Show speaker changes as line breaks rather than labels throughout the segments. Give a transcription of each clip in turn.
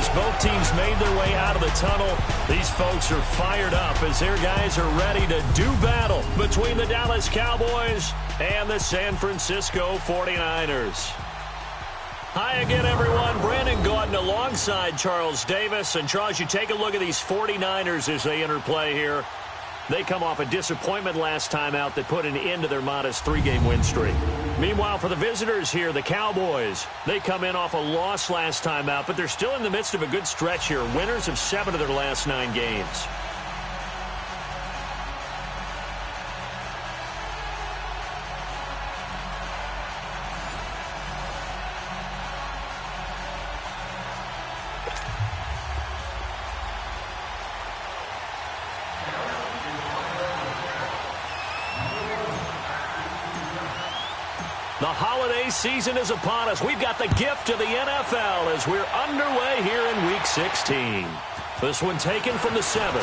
as both teams made their way out of the tunnel, these folks are fired up as their guys are ready to do battle between the Dallas Cowboys and the San Francisco 49ers. Hi again, everyone. Brandon Gaudin alongside Charles Davis. And, Charles, you take a look at these 49ers as they interplay here. They come off a disappointment last time out that put an end to their modest 3-game win streak. Meanwhile, for the visitors here, the Cowboys, they come in off a loss last time out, but they're still in the midst of a good stretch here. Winners of 7 of their last 9 games. The holiday season is upon us. We've got the gift of the NFL as we're underway here in Week 16. This one taken from the 7.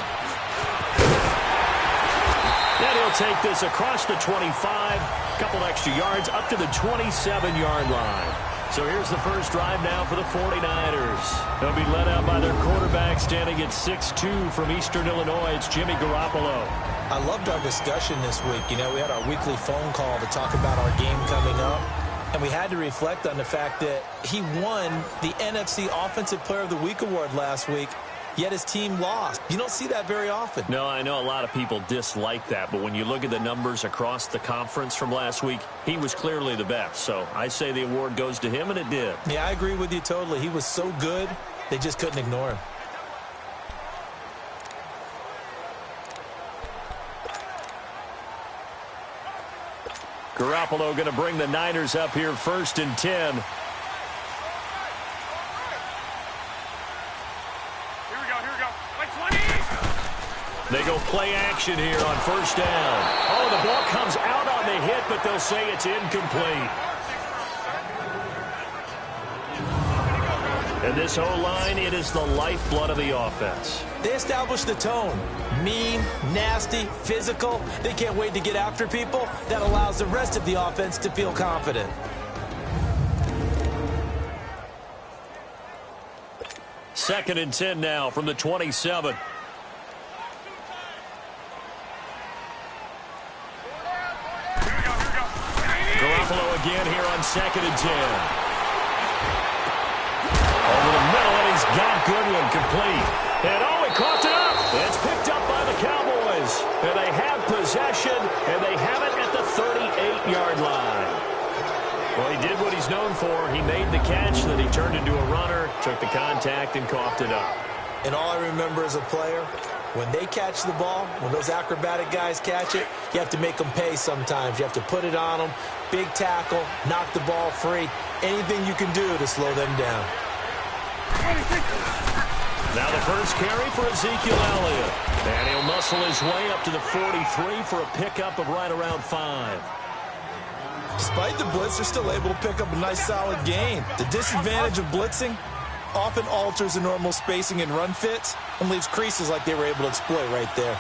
And he'll take this across the 25, a couple extra yards up to the 27-yard line. So here's the first drive now for the 49ers. They'll be led out by their quarterback standing at 6'2" from Eastern Illinois. It's Jimmy Garoppolo.
I loved our discussion this week. You know, we had our weekly phone call to talk about our game coming up, and we had to reflect on the fact that he won the NFC Offensive Player of the Week award last week, yet his team lost. You don't see that very often.
No, I know a lot of people dislike that, but when you look at the numbers across the conference from last week, he was clearly the best. So I say the award goes to him, and it did.
Yeah, I agree with you totally. He was so good, they just couldn't ignore him.
Garoppolo going to bring the Niners up here 1st and 10.
Here we go. Like 20.
They go play action here on 1st down. Oh, the ball comes out on the hit, but they'll say it's incomplete. And this O-line, it is the lifeblood of the offense.
They establish the tone. Mean, nasty, physical. They can't wait to get after people. That allows the rest of the offense to feel confident.
Second and 10 now from the 27. Garoppolo again here on 2nd and 10. Over the middle, and he's got Goodwin complete. And oh, he coughed it up. It's picked up by the Cowboys. And they have possession, and they have it at the 38-yard line. Well, he did what he's known for. He made the catch, then he turned into a runner, took the contact, and coughed it up.
And all I remember as a player, when they catch the ball, when those acrobatic guys catch it, you have to make them pay sometimes. You have to put it on them, big tackle, knock the ball free, anything you can do to slow them down.
Now the first carry for Ezekiel Elliott. And he'll muscle his way up to the 43 for a pickup of right around 5.
Despite the blitz, they're still able to pick up a nice solid gain. The disadvantage of blitzing often alters the normal spacing and run fits and leaves creases like they were able to exploit right there.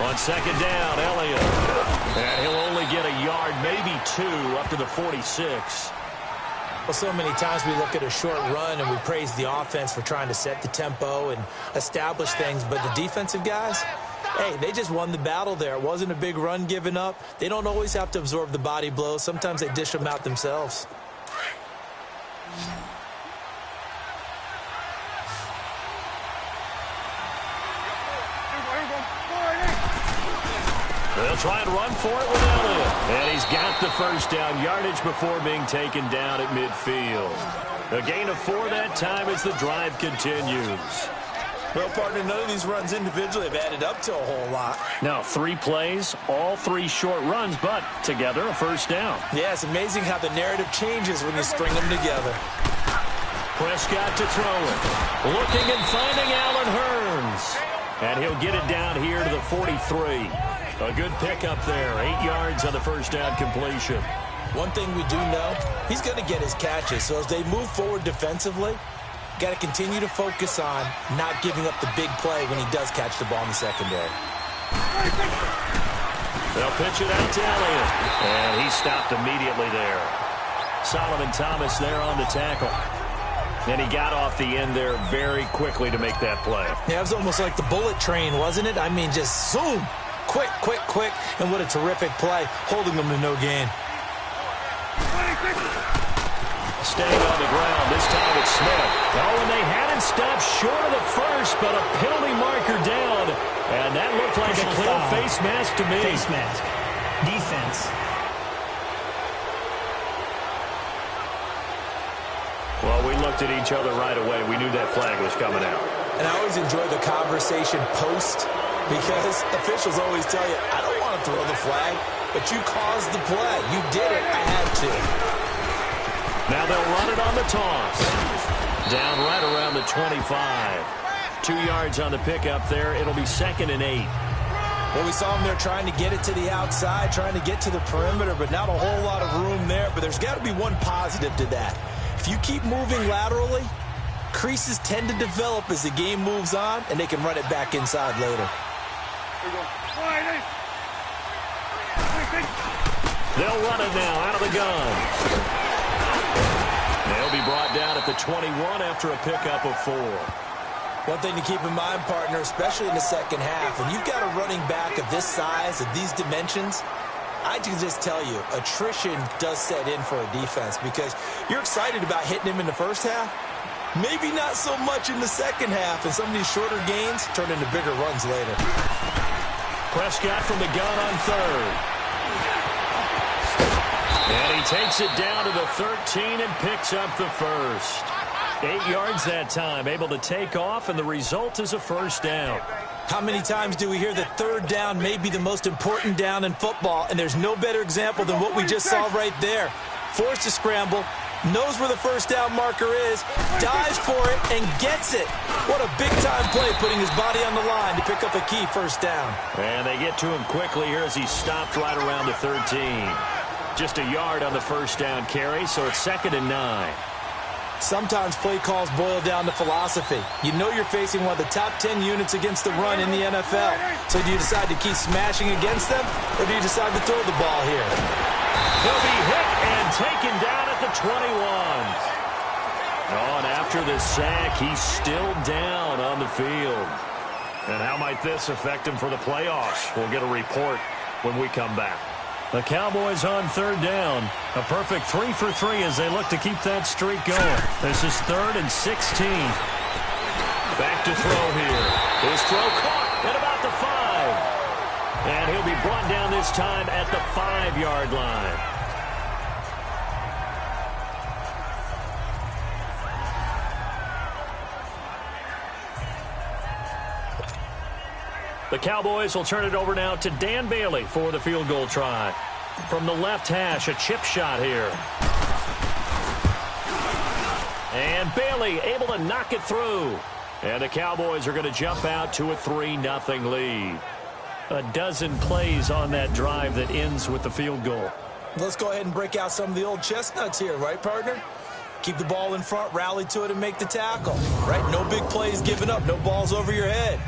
On 2nd down, Elliott. And he'll only get a yard, maybe 2, up to the 46.
Well, so many times we look at a short run and we praise the offense for trying to set the tempo and establish things, but the defensive guys, hey, they just won the battle there. It wasn't a big run given up. They don't always have to absorb the body blows. Sometimes they dish them out themselves.
They'll try and run for it with Elliott. And he's got the first down yardage before being taken down at midfield. A gain of 4 that time as the drive continues.
Well, partner, none of these runs individually have added up to a whole lot.
Now, 3 plays, all 3 short runs, but together a first down.
Yeah, it's amazing how the narrative changes when you string them together.
Prescott to throw it. Looking and finding Allen Hurns. And he'll get it down here to the 43. A good pickup there. 8 yards on the first down completion.
One thing we do know, he's going to get his catches. So as they move forward defensively, got to continue to focus on not giving up the big play when he does catch the ball in the secondary.
They'll pitch it out to Elliott. And he stopped immediately there. Solomon Thomas there on the tackle. And he got off the end there very quickly to make that play.
Yeah, it was almost like the bullet train, wasn't it? I mean, just zoom. Quick, quick, quick. And what a terrific play, holding them to no gain.
Staying on the ground, this time it's Smith. Oh, and they had it stopped short of the first, but a penalty marker down. And that looked like a clear face mask to me.
Face mask. Defense.
Well, we looked at each other right away. We knew that flag was coming out.
And I always enjoy the conversation post because officials always tell you, I don't want to throw the flag, but you caused the play. You did it. I had to.
Now they'll run it on the toss. Down right around the 25. 2 yards on the pickup there. It'll be 2nd and 8.
Well, we saw them there trying to get it to the outside, trying to get to the perimeter, but not a whole lot of room there. But there's got to be one positive to that. If you keep moving laterally, creases tend to develop as the game moves on, and they can run it back inside later.
They'll run it now out of the gun. They'll be brought down at the 21 after a pickup of 4.
One thing to keep in mind, partner, especially in the second half, when you've got a running back of this size, of these dimensions, I can just tell you, attrition does set in for a defense because you're excited about hitting him in the first half. Maybe not so much in the second half, and some of these shorter gains turn into bigger runs later.
Prescott from the gun on 3rd. And he takes it down to the 13 and picks up the first. 8 yards that time, able to take off, and the result is a first down.
How many times do we hear that third down may be the most important down in football, and there's no better example than what we just saw right there. Forced to scramble, knows where the first down marker is, dives for it, and gets it. What a big-time play, putting his body on the line to pick up a key first down.
And they get to him quickly here as he stopped right around the 13. Just a yard on the first down carry, so it's 2nd and 9.
Sometimes play calls boil down to philosophy. You know you're facing one of the top 10 units against the run in the NFL. So do you decide to keep smashing against them, or do you decide to throw the ball here?
He'll be hit and taken down at the 21. Oh, and after the sack, he's still down on the field. And how might this affect him for the playoffs? We'll get a report when we come back. The Cowboys on 3rd down. A perfect 3 for 3 as they look to keep that streak going. This is 3rd and 16. Back to throw here. His throw caught at about the 5. And he'll be brought down this time at the 5-yard line. The Cowboys will turn it over now to Dan Bailey for the field goal try. From the left hash, a chip shot here. And Bailey able to knock it through. And the Cowboys are going to jump out to a 3-0 lead. A dozen plays on that drive that ends with the field goal.
Let's go ahead and break out some of the old chestnuts here, right, partner? Keep the ball in front, rally to it, and make the tackle. Right? No big plays given up, no balls over your head.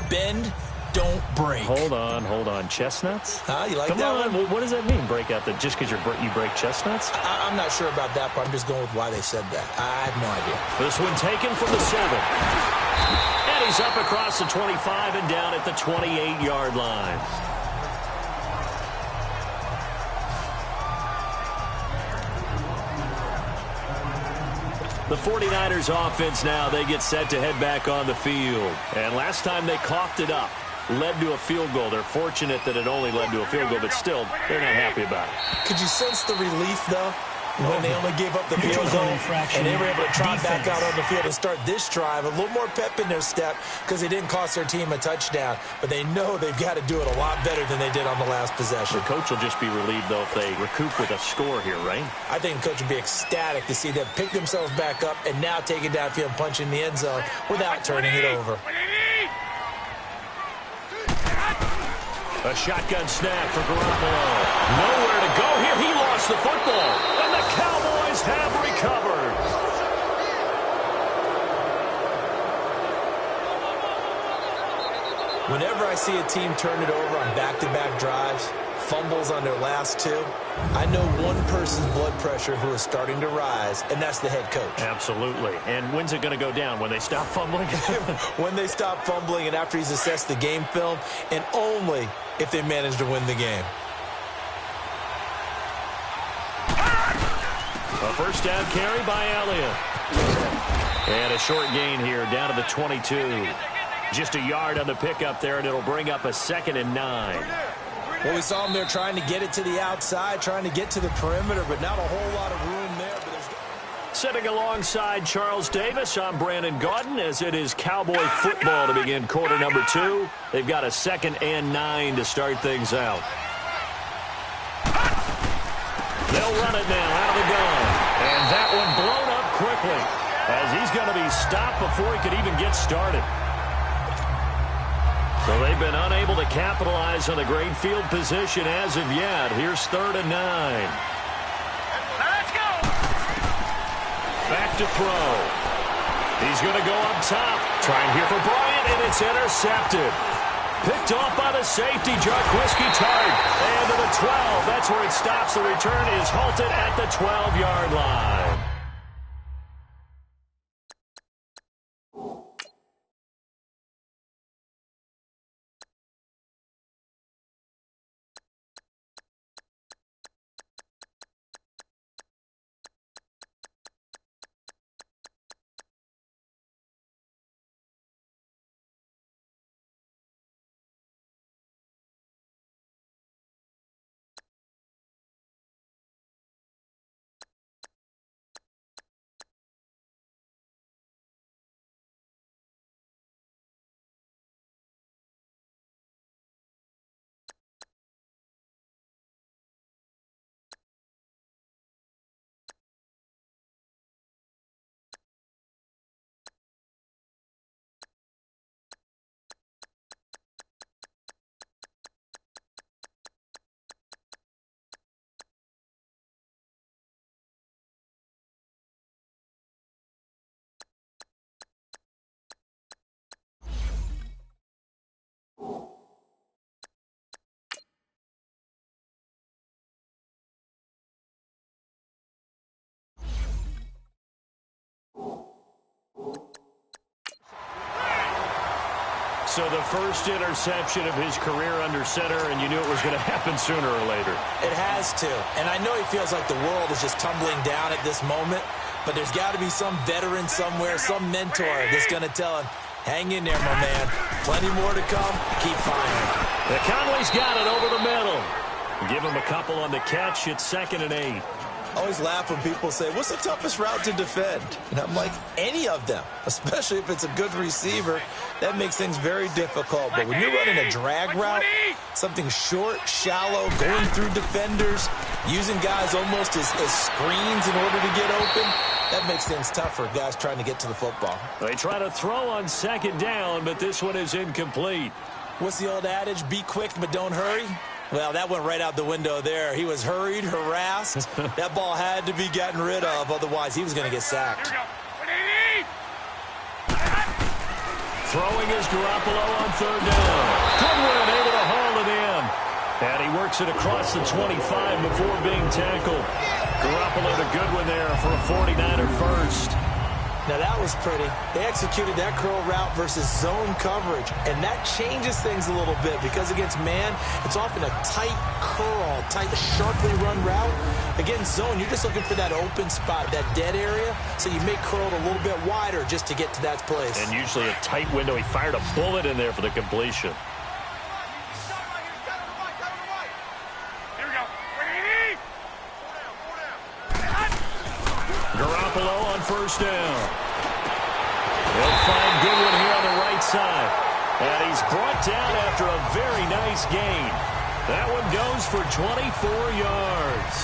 Bend, don't break.
Hold on. Chestnuts?
Huh? You like
Come
that
on.
one?
What does that mean, break out? Just because you break chestnuts?
I'm not sure about that, but I'm just going with why they said that. I have no idea.
This one taken from the 7. And he's up across the 25 and down at the 28-yard line. The 49ers offense now, they get set to head back on the field. And last time they coughed it up, led to a field goal. They're fortunate that it only led to a field goal, but still, they're not happy about it.
Could you sense the relief, though, when they only gave up the field goal and they were able to trot back out on the field and start this drive? A little more pep in their step because they didn't cost their team a touchdown, but they know they've got to do it a lot better than they did on the last possession.
The coach will just be relieved, though, if they recoup with a score here, right?
I think the coach would be ecstatic to see them pick themselves back up and now take it downfield and punch in the end zone without turning it over.
A shotgun snap for Garoppolo. Nowhere to go here. He lost the football. And the Cowboys have recovered.
Whenever I see a team turn it over on back-to-back drives, fumbles on their last 2. I know one person's blood pressure who is starting to rise, and that's the head coach.
Absolutely. And when's it going to go down? When they stop fumbling?
When they stop fumbling and after he's assessed the game film, and only if they manage to win the game.
A first down carry by Elliott. And a short gain here down to the 22. Just a yard on the pickup there, and it'll bring up a 2nd and 9.
Well, we saw him there trying to get it to the outside, trying to get to the perimeter, but not a whole lot of room there.
Sitting alongside Charles Davis, I'm Brandon Gaudin, as it is Cowboy football to begin quarter number 2. They've got a 2nd and 9 to start things out. They'll run it now out of the gun. And that one blown up quickly, as he's going to be stopped before he could even get started. So they've been unable to capitalize on the great field position as of yet. Here's 3rd and 9.
Let's go!
Back to throw. He's going to go up top. Trying here for Bryant, and it's intercepted. Picked off by the safety, Jarquiski Tart. And to the 12. That's where it stops. The return is halted at the 12-yard line. So the first interception of his career under center, and you knew it was going to happen sooner or later.
It has to. And I know he feels like the world is just tumbling down at this moment, but there's got to be some veteran somewhere, some mentor that's going to tell him, hang in there, my man. Plenty more to come. Keep firing.
Conley's got it over the middle. Give him a couple on the catch. It's 2nd and 8.
I always laugh when people say, what's the toughest route to defend? And I'm like, any of them, especially if it's a good receiver. That makes things very difficult. But when you're running a drag route, something short, shallow, going through defenders, using guys almost as screens in order to get open, that makes things tough for guys trying to get to the football.
They try to throw on 2nd down, but this one is incomplete.
What's the old adage? Be quick, but don't hurry. Well, that went right out the window there. He was hurried, harassed. That ball had to be gotten rid of, otherwise he was going to get sacked.
Throwing is Garoppolo on 3rd down. Goodwin able to haul it in. And he works it across the 25 before being tackled. Garoppolo to Goodwin there for a 49er first.
Now that was pretty. They executed that curl route versus zone coverage, and that changes things a little bit because against man, it's often a tight curl, tight, sharply run route. Against zone, you're just looking for that open spot, that dead area, so you make curled a little bit wider just to get to that place.
And usually a tight window. He fired a bullet in there for the completion. Garoppolo on 1st down. He'll find Goodwin here on the right side. And he's brought down after a very nice gain. That one goes for 24 yards.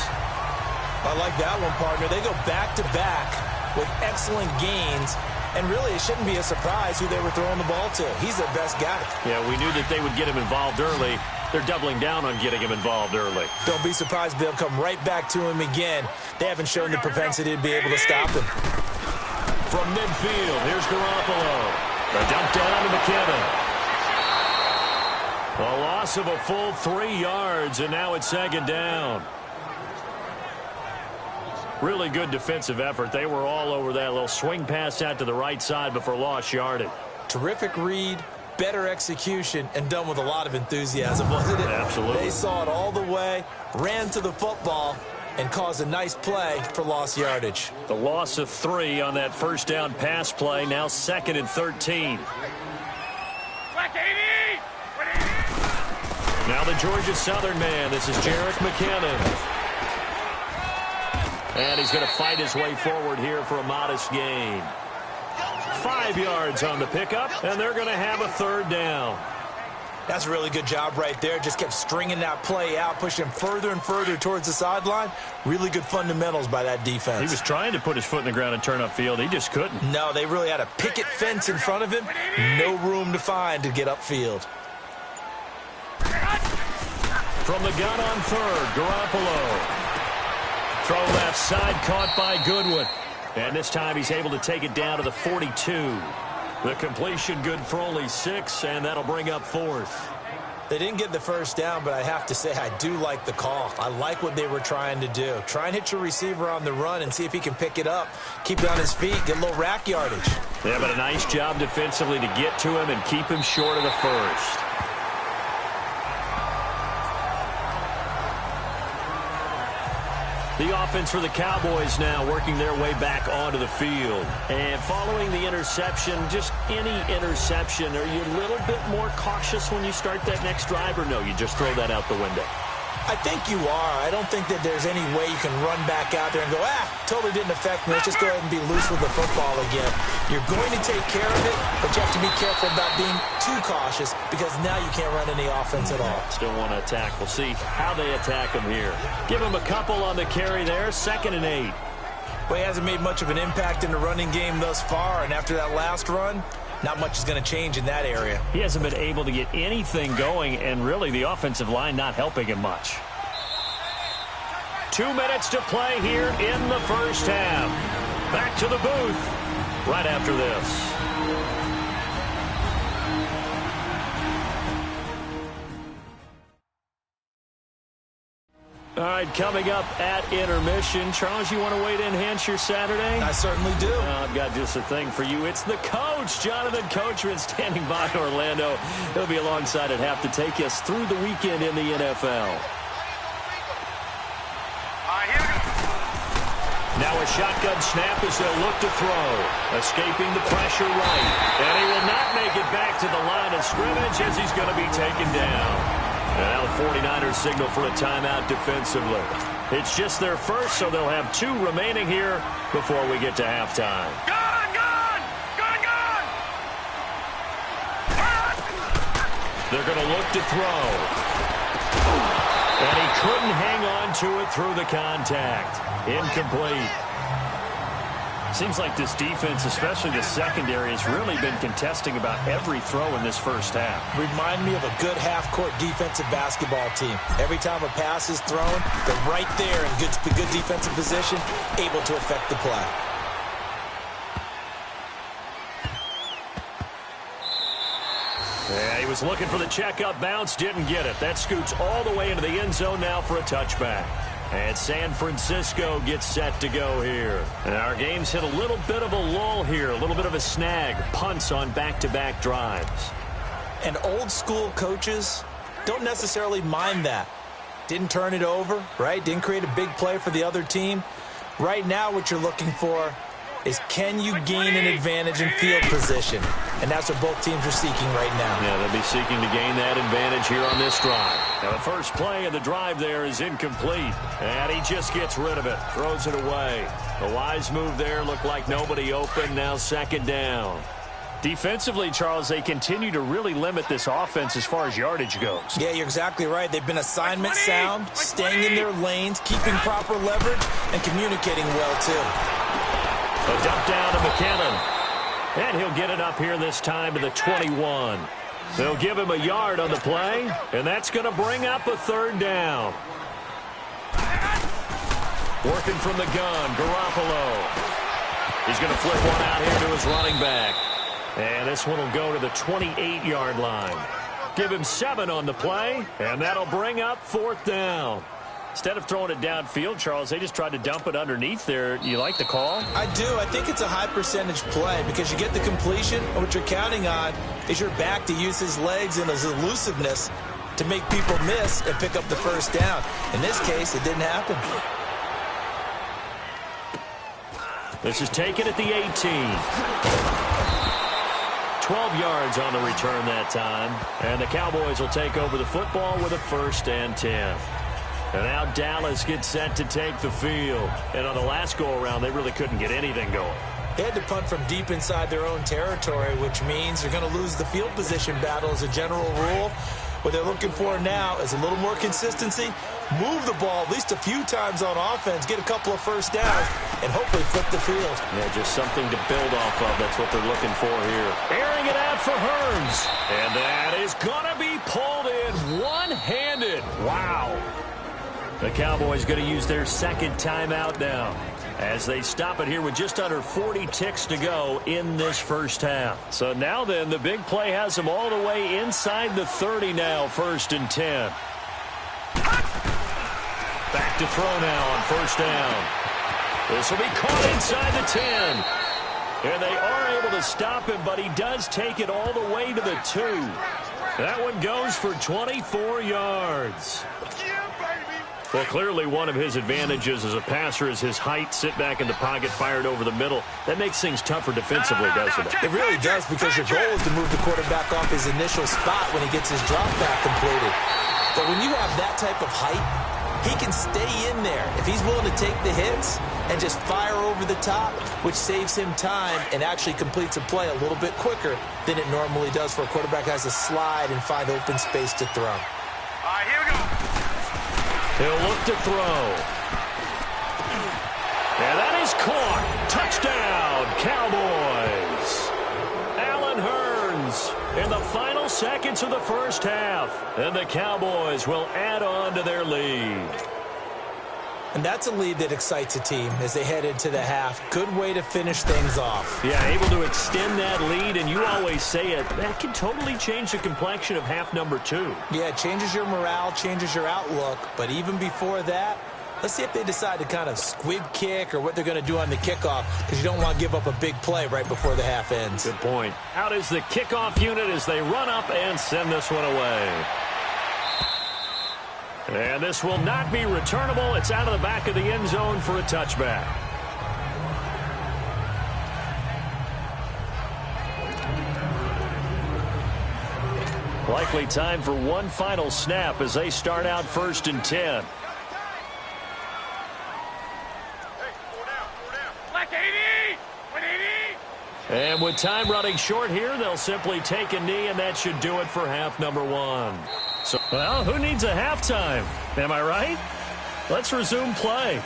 I like that one, partner. They go back-to-back with excellent gains. And really, it shouldn't be a surprise who they were throwing the ball to. He's their best guy.
Yeah, we knew that they would get him involved early. They're doubling down on getting him involved early.
Don't be surprised they'll come right back to him again. They haven't shown the propensity to be able to stop him.
From midfield, here's Garoppolo. The dump down to McKinnon. A loss of a full 3 yards, and now it's second down. Really good defensive effort. They were all over that little swing pass out to the right side before lost yardage.
Terrific read, better execution, and done with a lot of enthusiasm, wasn't it?
Absolutely.
They saw it all the way, ran to the football, and caused a nice play for lost yardage.
The loss of 3 on that first down pass play, now 2nd and 13. Now the Georgia Southern man. This is Jerick McKinnon. And he's going to fight his way forward here for a modest gain. 5 yards on the pickup, and they're going to have a third down.
That's a really good job right there. Just kept stringing that play out, pushing him further and further towards the sideline. Really good fundamentals by that defense.
He was trying to put his foot in the ground and turn upfield. He just couldn't.
No, they really had a picket fence in front of him. No room to find to get upfield.
From the gun on third, Garoppolo. Throw left side, caught by Goodwin. And this time he's able to take it down to the 42. The completion good for only 6, and that'll bring up 4th.
They didn't get the first down, but I have to say I do like the call. I like what they were trying to do. Try and hit your receiver on the run and see if he can pick it up. Keep it on his feet, get a little rack yardage.
Yeah, but a nice job defensively to get to him and keep him short of the first. The offense for the Cowboys now working their way back onto the field. And following the interception, just any interception, are you a little bit more cautious when you start that next drive, or no, you just throw that out the window?
I think you are. I don't think that there's any way you can run back out there and go, totally didn't affect me. Let's just go ahead and be loose with the football again. You're going to take care of it, but you have to be careful about being too cautious because now you can't run any offense at all.
Still want to attack. We'll see how they attack him here. Give him a couple on the carry there, 2nd and 8.
Well, he hasn't made much of an impact in the running game thus far, and after that last run, not much is going to change in that area.
He hasn't been able to get anything going, and really the offensive line not helping him much. 2 minutes to play here in the first half. Back to the booth right after this. All right, coming up at intermission. Charles, you want to wait to enhance your Saturday?
I certainly do.
I've got just a thing for you. It's the coach, Jonathan Coachman, standing by in Orlando. He'll be alongside at half to take us through the weekend in the NFL. Now a shotgun snap as they'll look to throw. Escaping the pressure right. And he will not make it back to the line of scrimmage as he's going to be taken down. And now the 49ers signal for a timeout defensively. It's just their first, so they'll have 2 remaining here before we get to halftime.
Gone!
They're going to look to throw. And he couldn't hang on to it through the contact. Incomplete. Seems like this defense, especially the secondary, has really been contesting about every throw in this first half.
Remind me of a good half-court defensive basketball team. Every time a pass is thrown, they're right there in good defensive position, able to affect the play.
Yeah, he was looking for the checkup bounce, didn't get it. That scoots all the way into the end zone now for a touchback. And San Francisco gets set to go here. And our game's hit a little bit of a lull here, a little bit of a snag. Punts on back-to-back drives.
And old-school coaches don't necessarily mind that. Didn't turn it over, right? Didn't create a big play for the other team. Right now what you're looking for is can you gain an advantage in field position? And that's what both teams are seeking right now.
Yeah, they'll be seeking to gain that advantage here on this drive. Now the first play of the drive there is incomplete. And he just gets rid of it, throws it away. A wise move there, looked like nobody open, now 2nd down. Defensively, Charles, they continue to really limit this offense as far as yardage goes.
Yeah, you're exactly right. They've been assignment sound, staying in their lanes, keeping proper leverage, and communicating well, too.
A dump down to McKinnon. And he'll get it up here this time to the 21. They'll give him a yard on the play, and that's going to bring up a 3rd down. Working from the gun, Garoppolo. He's going to flip one out here to his running back. And this one will go to the 28-yard line. Give him 7 on the play, and that'll bring up 4th down. Instead of throwing it downfield, Charles, they just tried to dump it underneath there. You like the call?
I do. I think it's a high percentage play because you get the completion, and what you're counting on is your back to use his legs and his elusiveness to make people miss and pick up the first down. In this case, it didn't happen.
This is taken at the 18. 12 yards on the return that time. And the Cowboys will take over the football with a 1st and 10. And now Dallas gets set to take the field. And on the last go-around, they really couldn't get anything going.
They had to punt from deep inside their own territory, which means they're going to lose the field position battle as a general rule. What they're looking for now is a little more consistency, move the ball at least a few times on offense, get a couple of first downs, and hopefully flip the field.
Yeah, just something to build off of. That's what they're looking for here. Airing it out for Hearns. And that is going to be pulled in one-handed. Wow. The Cowboys going to use their 2nd timeout now as they stop it here with just under 40 ticks to go in this first half. So now then, the big play has them all the way inside the 30 now, 1st and 10. Back to throw now on 1st down. This will be caught inside the 10. And they are able to stop him, but he does take it all the way to the 2. That one goes for 24 yards. Well, clearly one of his advantages as a passer is his height. Sit back in the pocket, fired over the middle. That makes things tougher defensively, doesn't it?
It really does, because your goal is to move the quarterback off his initial spot when he gets his drop back completed. But when you have that type of height, he can stay in there. If he's willing to take the hits and just fire over the top, which saves him time and actually completes a play a little bit quicker than it normally does for a quarterback who has to slide and find open space to throw.
All right, here we go.
He'll look to throw. And that is caught. Touchdown, Cowboys. Allen Hearns in the final seconds of the first half. And the Cowboys will add on to their lead.
And that's a lead that excites a team as they head into the half. Good way to finish things off.
Yeah, able to extend that lead, and you always say it, that can totally change the complexion of half number 2.
Yeah, it changes your morale, changes your outlook. But even before that, let's see if they decide to kind of squib kick or what they're going to do on the kickoff, because you don't want to give up a big play right before the half ends.
Good point. Out is the kickoff unit as they run up and send this one away. And this will not be returnable. It's out of the back of the end zone for a touchback. Likely time for one final snap as they start out 1st and 10.
Black 80! 180!
And with time running short here, they'll simply take a knee, and that should do it for half number 1. So, well, who needs a halftime? Am I right? Let's resume play.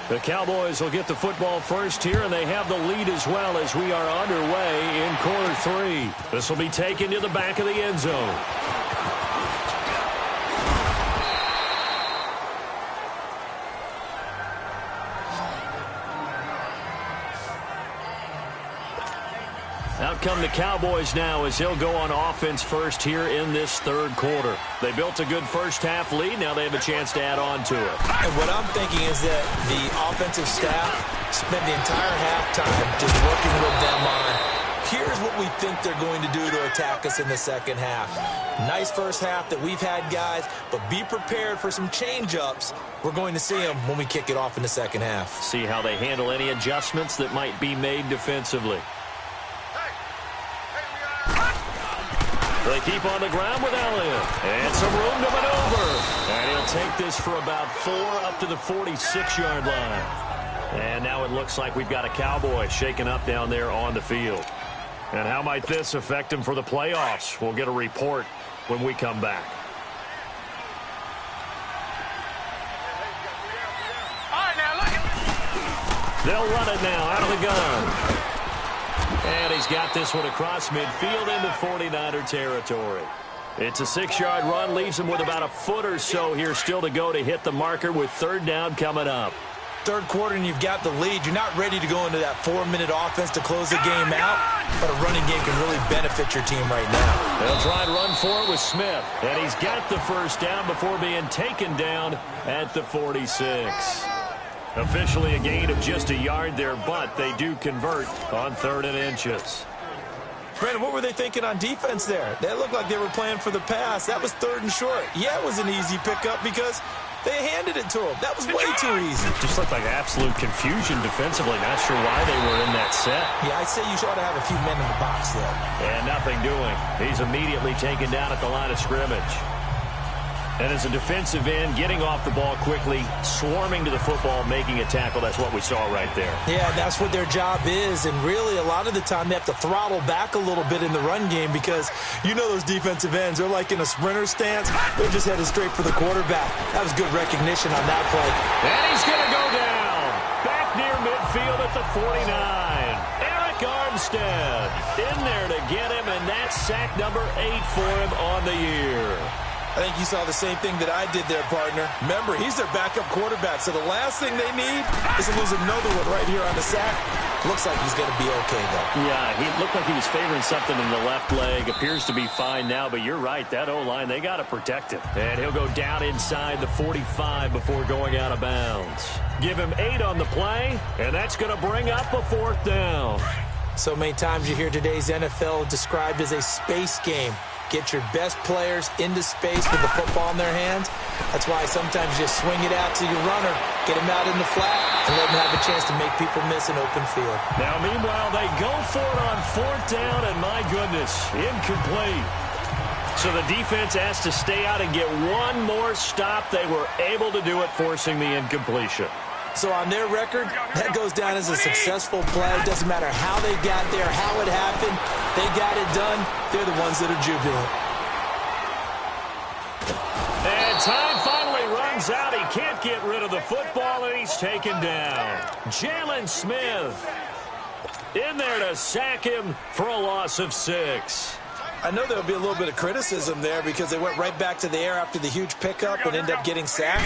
The Cowboys will get the football first here, and they have the lead as well as we are underway in quarter 3. This will be taken to the back of the end zone. Out come the Cowboys now as he'll go on offense first here in this 3rd quarter. They built a good first half lead. Now they have a chance to add on to it.
And what I'm thinking is that the offensive staff spent the entire halftime just working with them on, here's what we think they're going to do to attack us in the second half. Nice first half that we've had, guys, but be prepared for some change-ups. We're going to see them when we kick it off in the second half.
See how they handle any adjustments that might be made defensively. They keep on the ground with Elliott. And some room to maneuver. And he'll take this for about 4 up to the 46-yard line. And now it looks like we've got a Cowboy shaken up down there on the field. And how might this affect him for the playoffs? We'll get a report when we come back.
All right, now look at.
They'll run it now out of the gun. And he's got this one across midfield into 49er territory. It's a 6-yard run, leaves him with about a foot or so here still to go to hit the marker with 3rd down coming up.
Third quarter and you've got the lead. You're not ready to go into that 4-minute offense to close the game out, but a running game can really benefit your team right now.
They'll try and run for it with Smith, and he's got the first down before being taken down at the 46. Officially a gain of just a yard there, but they do convert on 3rd and inches.
Brandon, what were they thinking on defense there? They looked like they were playing for the pass. That was 3rd and short. Yeah, it was an easy pickup because they handed it to him. That was way too easy.
Just looked like absolute confusion defensively. Not sure why they were in that set.
Yeah, I'd say you ought to have a few men in the box there.
And nothing doing. He's immediately taken down at the line of scrimmage. And as a defensive end, getting off the ball quickly, swarming to the football, making a tackle, that's what we saw right there.
Yeah, that's what their job is. And really, a lot of the time, they have to throttle back a little bit in the run game because you know those defensive ends, they're like in a sprinter stance. They're just headed straight for the quarterback. That was good recognition on that play.
And he's going to go down. Back near midfield at the 49. Eric Armstead in there to get him, and that's sack number 8 for him on the year.
I think you saw the same thing that I did there, partner. Remember, he's their backup quarterback, so the last thing they need is to lose another one right here on the sack. Looks like he's going to be okay, though.
Yeah, he looked like he was favoring something in the left leg. Appears to be fine now, but you're right. That O-line, they got to protect him. And he'll go down inside the 45 before going out of bounds. Give him 8 on the play, and that's going to bring up a 4th down.
So many times you hear today's NFL described as a space game. Get your best players into space with the football in their hands. That's why sometimes you swing it out to your runner, get him out in the flat, and let him have a chance to make people miss an open field.
Now, meanwhile, they go for it on 4th down, and my goodness, incomplete. So the defense has to stay out and get one more stop. They were able to do it, forcing the incompletion.
So on their record, that goes down as a successful play. It doesn't matter how they got there, how it happened. They got it done. They're the ones that are jubilant.
And time finally runs out. He can't get rid of the football, and he's taken down. Jalen Smith in there to sack him for a loss of 6.
I know there'll be a little bit of criticism there because they went right back to the air after the huge pickup and end up getting sacked.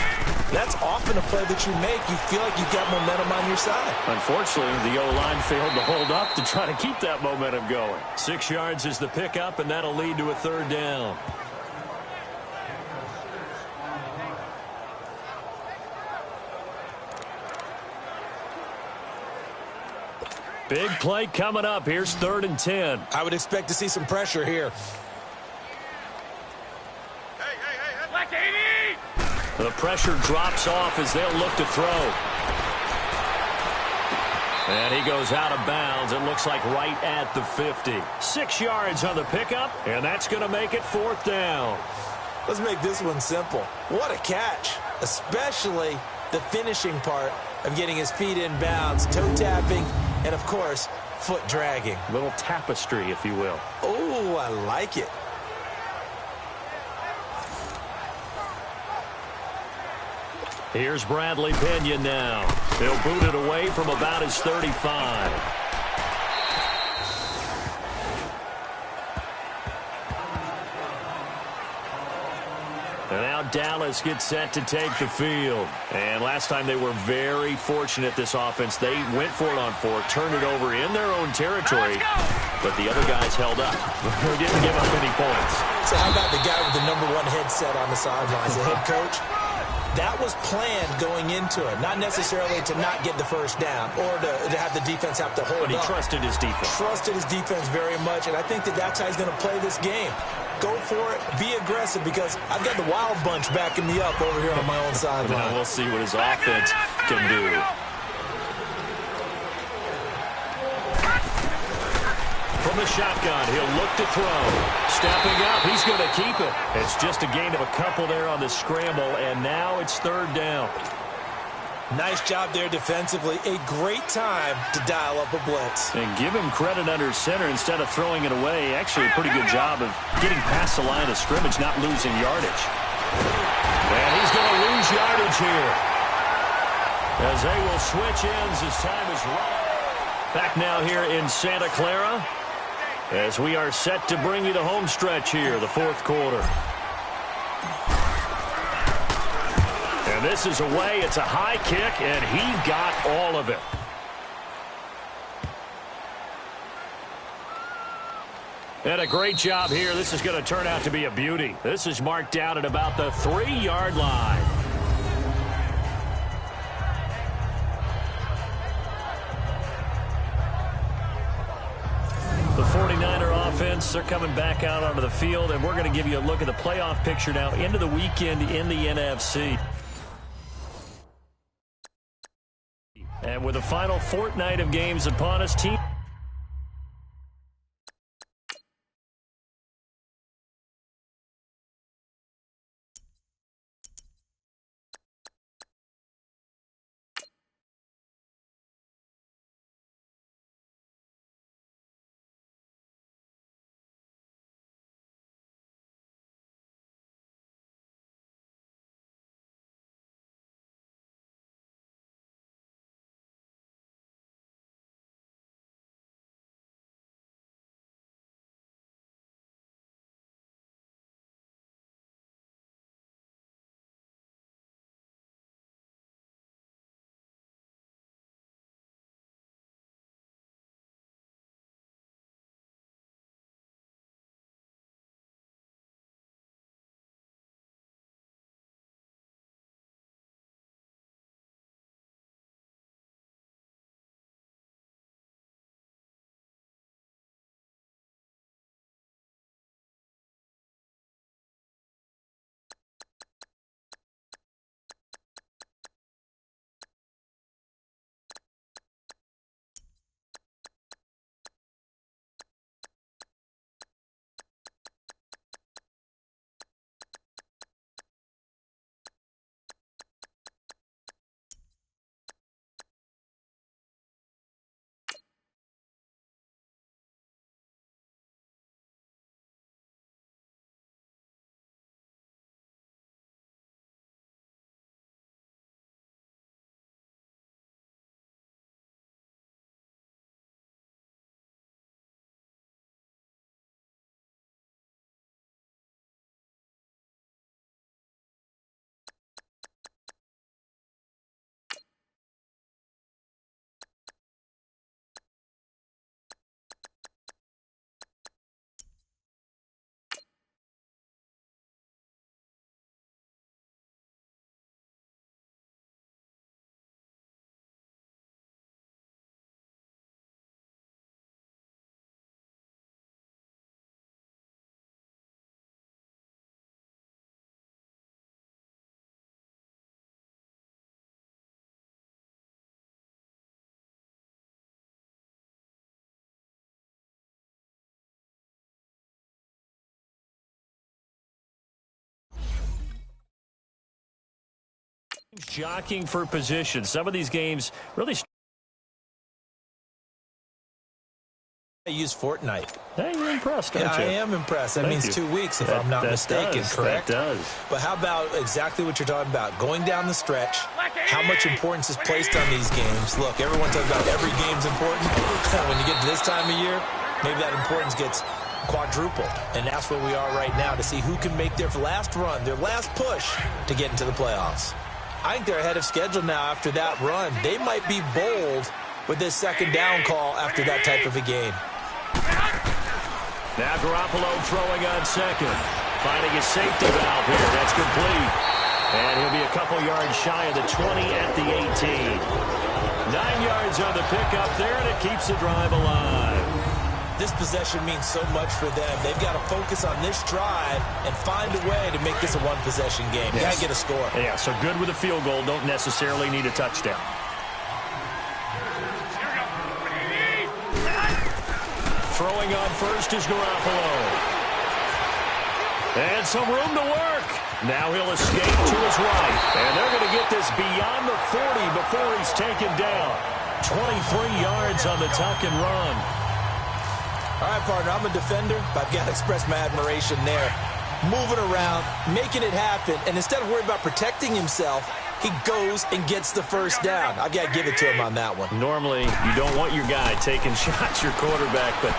That's often a play that you make. You feel like you've got momentum on your side.
Unfortunately, the O-line failed to hold up to try to keep that momentum going. 6 yards is the pickup, and that'll lead to a 3rd down. Big play coming up. Here's 3rd and 10.
I would expect to see some pressure here.
Like 80!
The pressure drops off as they'll look to throw. And he goes out of bounds. It looks like right at the 50. 6 yards on the pickup, and that's going to make it 4th down.
Let's make this one simple. What a catch, especially the finishing part of getting his feet in bounds, toe tapping, and, of course, foot dragging.
Little tapestry, if you will.
Oh, I like it.
Here's Bradley Pinion now. He'll boot it away from about his 35. And now Dallas gets set to take the field. And last time they were very fortunate, this offense. They went for it on 4, turned it over in their own territory, but the other guys held up. They didn't give up any points.
So how about the guy with the #1 headset on the sidelines, the head coach? That was planned going into it, not necessarily to not get the first down or to have the defense have to hold up.
But he trusted his defense.
Trusted his defense very much, and I think that's how he's going to play this game. Go for it, be aggressive, because I've got the wild bunch backing me up over here on my own sideline.
Now we'll see what his offense can do. From the shotgun, he'll look to throw. Stepping up, he's going to keep it. It's just a gain of a couple there on the scramble, and now it's 3rd down.
Nice job there defensively. A great time to dial up a blitz.
And give him credit under center instead of throwing it away. Actually, a pretty good job of getting past the line of scrimmage, not losing yardage. And he's going to lose yardage here, as they will switch ends as time is run. Back now here in Santa Clara, as we are set to bring you the home stretch here, the 4th quarter. And And this is away. It's a high kick, and he got all of it. And a great job here. This is going to turn out to be a beauty. This is marked down at about the 3-yard line. The 49er offense, they're coming back out onto the field, and we're going to give you a look at the playoff picture now into the weekend in the NFC. And with the final fortnight of games upon us, team... jockeying for position. Some of these games really...
I use Fortnite.
Hey, you're impressed, aren't you?
I am impressed. That means 2 weeks, if I'm not mistaken, correct?
That does.
But how about exactly what you're talking about? Going down the stretch, how much importance is placed on these games? Look, everyone talks about every game's important. When you get to this time of year, maybe that importance gets quadrupled. And that's where we are right now, to see who can make their last run, their last push to get into the playoffs. I think they're ahead of schedule now after that run. They might be bold with this second down call after that type of a game.
Now Garoppolo throwing on second. Finding a safety valve here. That's complete. And he'll be a couple yards shy of the 20 at the 18. 9 yards on the pickup there, and it keeps the drive alive.
This possession means so much for them. They've got to focus on this drive and find a way to make this a one-possession game. Yes. Got to get a score.
Yeah, so good with a field goal. Don't necessarily need a touchdown. Throwing on first is Garoppolo. And some room to work. Now he'll escape to his right. And they're going to get this beyond the 40 before he's taken down. 23 yards on the tuck and run.
All right, partner, I'm a defender, but I've got to express my admiration there. Moving around, making it happen, and instead of worrying about protecting himself, he goes and gets the first down. I've got to give it to him on that one.
Normally, you don't want your guy taking shots, your quarterback, but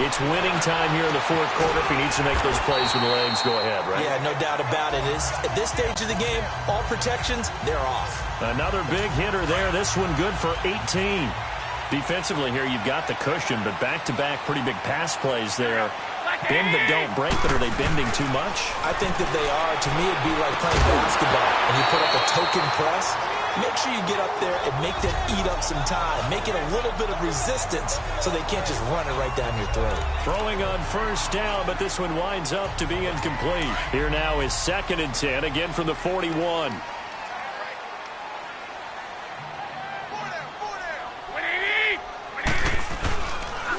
It's winning time here in the fourth quarter. If he needs to make those plays with the legs, go ahead, right?
Yeah, no doubt about it. At this stage of the game, all protections, they're off.
Another big hitter there. This one good for 18. Defensively here, you've got the cushion, but back-to-back pretty big pass plays there. Bend but don't break, but are they bending too much?
I think that they are. To me, it'd be like playing basketball, and you put up a token press. Make sure you get up there and make them eat up some time. Make it a little bit of resistance so they can't just run it right down your throat.
Throwing on first down, but this one winds up to be incomplete. Here now is 2nd and 10, again from the 41.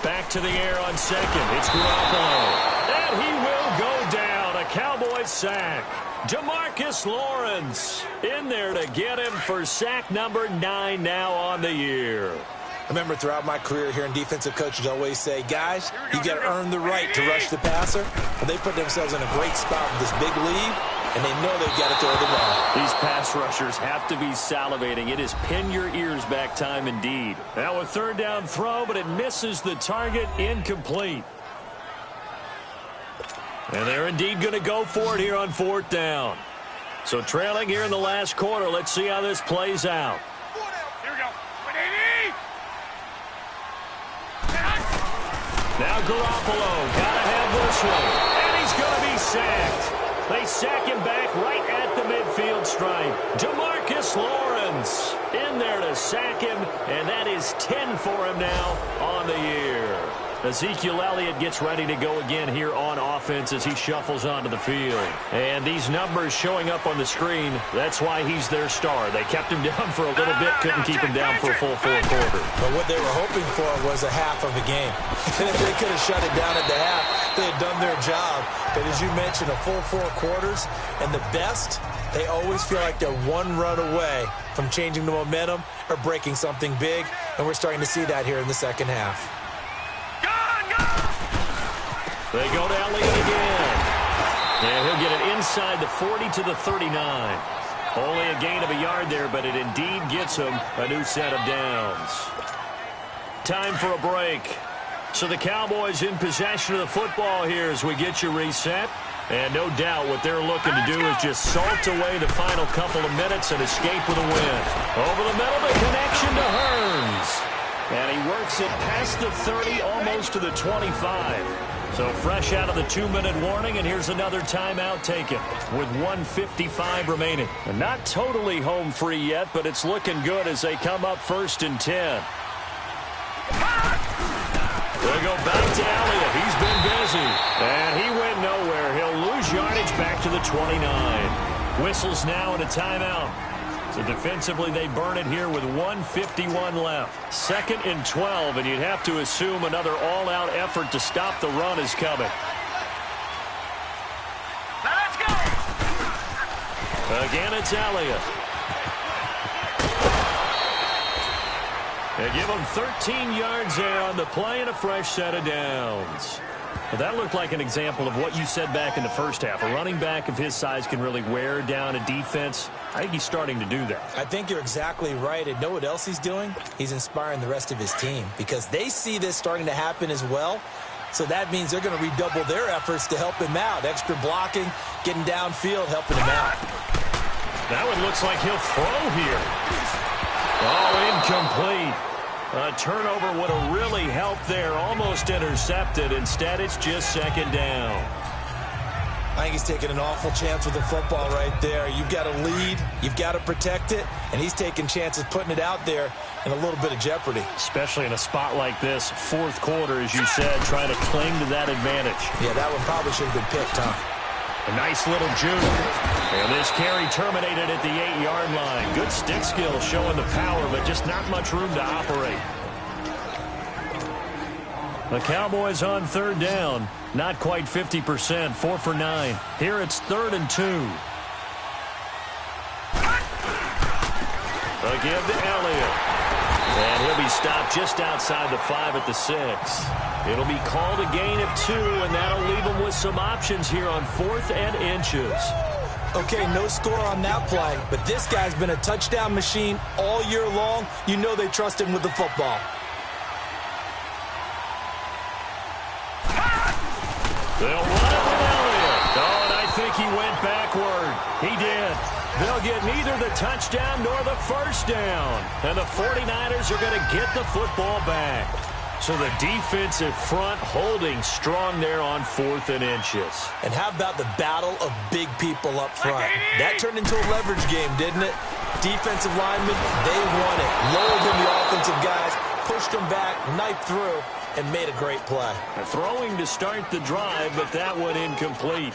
Back to the air on second. It's Garoppolo. And he will go down. A Cowboys sack. Demarcus Lawrence in there to get him for sack number 9 now on the year.
I remember throughout my career hearing defensive coaches always say, guys, you got to earn the right to rush the passer. But they put themselves in a great spot with this big lead, and they know they've got to throw the ball.
These pass rushers have to be salivating. It is pin your ears back time indeed. Now a 3rd down throw, but it misses the target, incomplete. And they're indeed going to go for it here on 4th down. So trailing here in the last quarter. Let's see how this plays out.
Here we go.
Now Garoppolo, gotta have this one. And he's going to be sacked. They sack him back right at the midfield stripe. Demarcus Lawrence in there to sack him, and that is 10 for him now on the year. Ezekiel Elliott gets ready to go again here on offense as he shuffles onto the field. And these numbers showing up on the screen, that's why he's their star. They kept him down for a little bit, couldn't keep him down for a full 4 quarter.
But what they were hoping for was a half of a game. And if they could have shut it down at the half, they had done their job. But as you mentioned, a full 4 quarters, and the best, they always feel like they're one run away from changing the momentum or breaking something big, and we're starting to see that here in the second half.
They go to Elliott again. And he'll get it inside the 40 to the 39. Only a gain of a yard there, but it indeed gets him a new set of downs. Time for a break. So the Cowboys in possession of the football here as we get you reset. And no doubt what they're looking to do is just salt away the final couple of minutes and escape with a win. Over the middle, the connection to Hearns. And he works it past the 30, almost to the 25. So fresh out of the 2-minute warning, and here's another timeout taken with 1:55 remaining. And not totally home free yet, but it's looking good as they come up 1st and 10. They go back to Elliott. He's been busy. And he went nowhere. He'll lose yardage back to the 29. Whistles now and a timeout. So defensively, they burn it here with 1:51 left. 2nd and 12, and you'd have to assume another all-out effort to stop the run is coming.
Now let's go.
Again, it's Elliott. They give him 13 yards there on the play and a fresh set of downs. Well, that looked like an example of what you said back in the first half. A running back of his size can really wear down a defense. I think he's starting to do that.
I think you're exactly right. And know what else he's doing? He's inspiring the rest of his team because they see this starting to happen as well. So that means they're going to redouble their efforts to help him out. Extra blocking, getting downfield, helping him out.
That one looks like he'll throw here. Oh, incomplete. A turnover would have really helped there. Almost intercepted. Instead, it's just 2nd down.
I think he's taking an awful chance with the football right there. You've got to lead. You've got to protect it. And he's taking chances putting it out there in a little bit of jeopardy.
Especially in a spot like this, 4th quarter, as you said, trying to cling to that advantage.
Yeah, that one probably should have been picked, huh?
A nice little juke. And this carry terminated at the 8-yard line. Good stick skill showing the power, but just not much room to operate. The Cowboys on 3rd down. Not quite 50%. 4 for 9. Here it's 3rd and 2. A give to Elliott. And he'll be stopped just outside the 5 at the 6. It'll be called a gain of 2, and that'll leave them with some options here on 4th and inches.
Okay, no score on that play, but this guy's been a touchdown machine all year long. You know they trust him with the football.
They'll run it with Elliott. Oh, and I think he went backward. He did. They'll get neither the touchdown nor the first down. And the 49ers are going to get the football back. So the defensive front holding strong there on 4th and inches.
And how about the battle of big people up front? That turned into a leverage game, didn't it? Defensive linemen, they won it. Lowered in the offensive guys, pushed them back, knifed through, and made a great play.
Throwing to start the drive, but that one incomplete.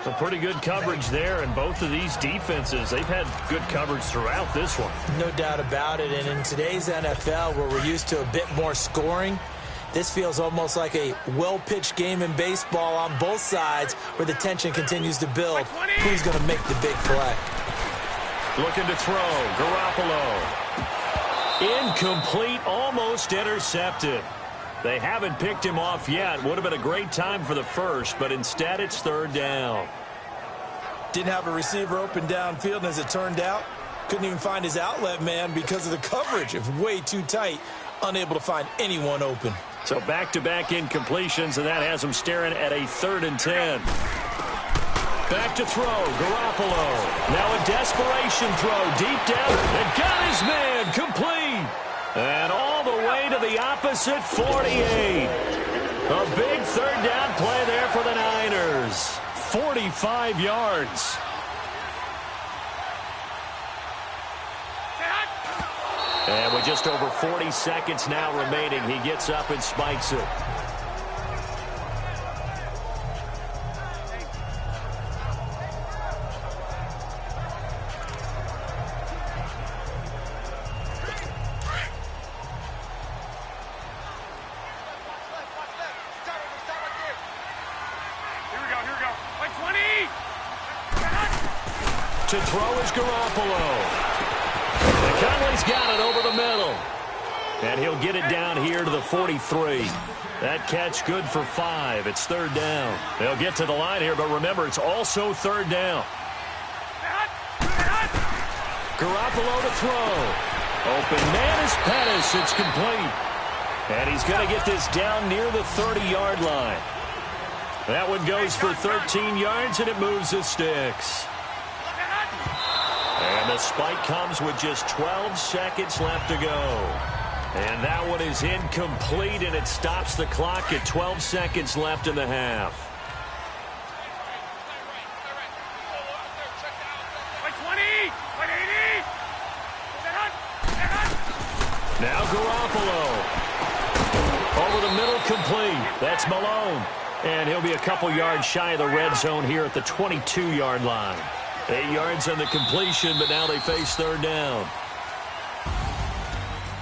A pretty good coverage there, and both of these defenses, they've had good coverage throughout this one.
No doubt about it, and in today's NFL, where we're used to a bit more scoring, this feels almost like a well-pitched game in baseball on both sides where the tension continues to build. Who's going to make the big play?
Looking to throw, Garoppolo. Incomplete, almost intercepted. They haven't picked him off yet. Would have been a great time for the first, but instead it's 3rd down.
Didn't have a receiver open downfield, and as it turned out, couldn't even find his outlet man because of the coverage. It was way too tight, unable to find anyone open.
So back-to-back incompletions, and that has him staring at a 3rd and 10. Back to throw, Garoppolo. Now a desperation throw deep down, and got his man complete. And all the way to the opposite 48. A big 3rd down play there for the Niners. 45 yards. And with just over 40 seconds now remaining, he gets up and spikes it. To throw is Garoppolo. And Conley's got it over the middle. And he'll get it down here to the 43. That catch good for 5. It's 3rd down. They'll get to the line here, but remember, it's also 3rd down. Garoppolo to throw. Open man is Pettis. It's complete. And he's going to get this down near the 30-yard line. That one goes for 13 yards, and it moves the sticks. And the spike comes with just 12 seconds left to go. And that one is incomplete, and it stops the clock at 12 seconds left in the half. Now Garoppolo. Over the middle, complete. That's Malone. And he'll be a couple yards shy of the red zone here at the 22-yard line. 8 yards on the completion, but now they face 3rd down.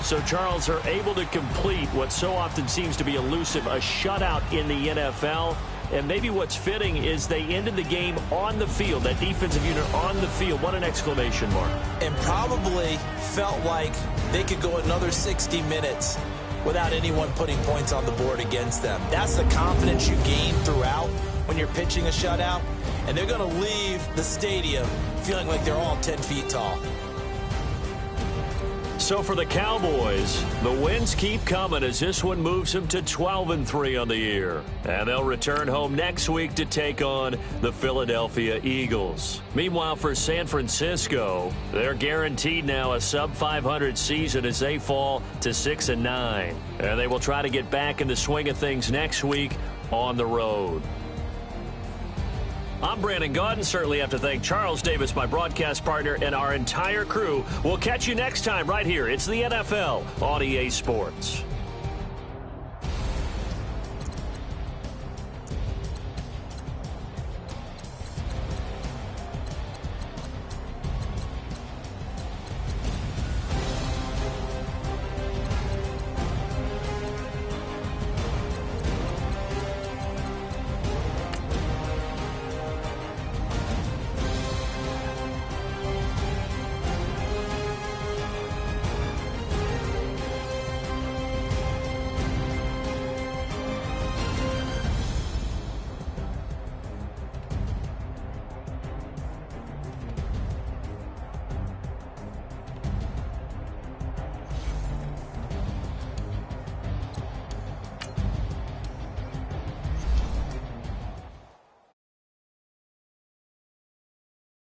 So Charles are able to complete what so often seems to be elusive, a shutout in the NFL. And maybe what's fitting is they ended the game on the field, that defensive unit on the field. What an exclamation mark.
And probably felt like they could go another 60 minutes without anyone putting points on the board against them. That's the confidence you gain throughout when you're pitching a shutout. And they're going to leave the stadium feeling like they're all 10 feet tall.
So for the Cowboys, the wins keep coming as this one moves them to 12-3 on the year. And they'll return home next week to take on the Philadelphia Eagles. Meanwhile, for San Francisco, they're guaranteed now a sub-500 season as they fall to 6-9. And they will try to get back in the swing of things next week on the road. I'm Brandon Gaudin. Certainly have to thank Charles Davis, my broadcast partner, and our entire crew. We'll catch you next time right here. It's the NFL on EA Sports.